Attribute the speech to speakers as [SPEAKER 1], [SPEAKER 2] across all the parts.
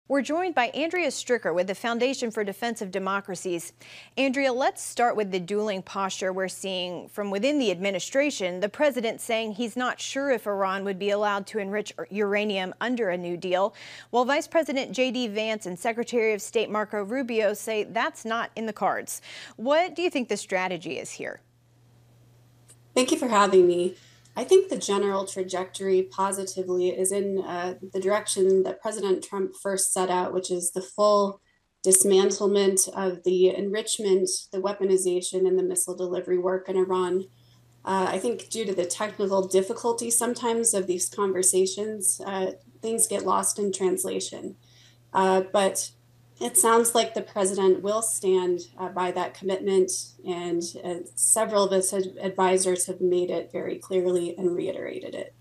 [SPEAKER 1] We're joined by Andrea Strickler with the Foundation for Defense of Democracies. Andrea, let's start with the dueling posture we're seeing from within the administration. The president saying he's not sure if Iran would be allowed to enrich uranium under a new deal, while Vice President J.D. Vance and Secretary of State Marco Rubio say that's not in the cards. What do you think the strategy is here?
[SPEAKER 2] Thank you for having me. I think the general trajectory positively is in the direction that President Trump first set out, which is the full dismantlement of the enrichment, the weaponization, and the missile delivery work in Iran. I think due to the technical difficulty sometimes of these conversations, things get lost in translation. But it sounds like the president will stand by that commitment, and several of his advisors have made it very clearly and reiterated it.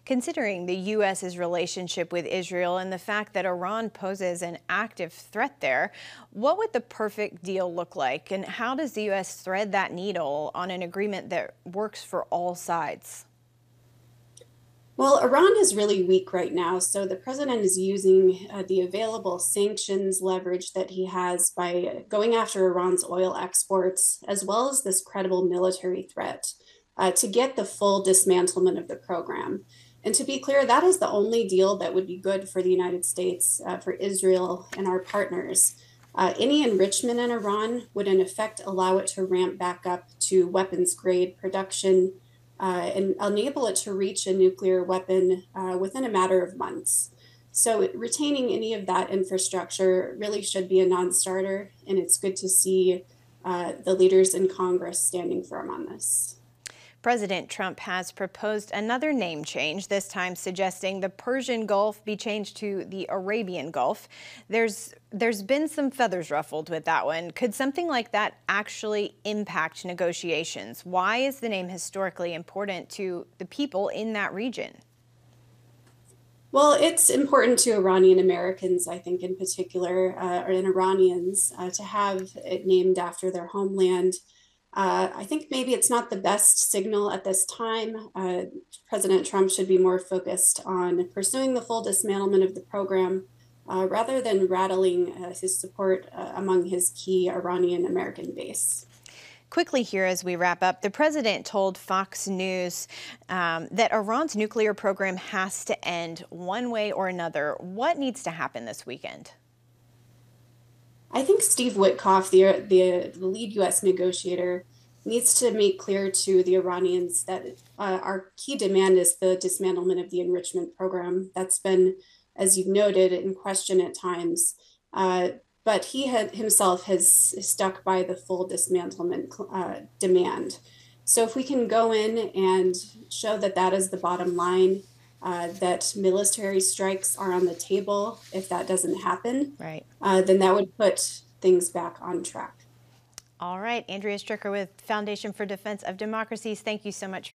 [SPEAKER 1] Considering the U.S.'s relationship with Israel and the fact that Iran poses an active threat there, what would the perfect deal look like, and how does the U.S. thread that needle on an agreement that works for all sides?
[SPEAKER 2] Well, Iran is really weak right now, so the president is using the available sanctions leverage that he has by going after Iran's oil exports, as well as this credible military threat, to get the full dismantlement of the program. And to be clear, that is the only deal that would be good for the United States, for Israel, and our partners. Any enrichment in Iran would, in effect, allow it to ramp back up to weapons grade production and enable it to reach a nuclear weapon within a matter of months. So retaining any of that infrastructure really should be a non-starter, and it's good to see the leaders in Congress standing firm on this.
[SPEAKER 1] President Trump has proposed another name change, this time suggesting the Persian Gulf be changed to the Arabian Gulf. There's been some feathers ruffled with that one. Could something like that actually impact negotiations? Why is the name historically important to the people in that region?
[SPEAKER 2] Well, it's important to Iranian Americans, I think, in particular, or in Iranians, to have it named after their homeland. I think maybe it's not the best signal at this time. President Trump should be more focused on pursuing the full dismantlement of the program rather than rattling his support among his key Iranian American base.
[SPEAKER 1] Quickly here as we wrap up, the president told Fox News that Iran's nuclear program has to end one way or another. What needs to happen this weekend?
[SPEAKER 2] I think Steve Witkoff, the lead U.S. negotiator, needs to make clear to the Iranians that our key demand is the dismantlement of the enrichment program. That's been, as you've noted, in question at times. But he himself has stuck by the full dismantlement demand. So if we can go in and show that that is the bottom line, that military strikes are on the table if that doesn't happen,
[SPEAKER 1] right,
[SPEAKER 2] then that would put things back on track.
[SPEAKER 1] All right. Andrea Strickler with Foundation for Defense of Democracies, thank you so much.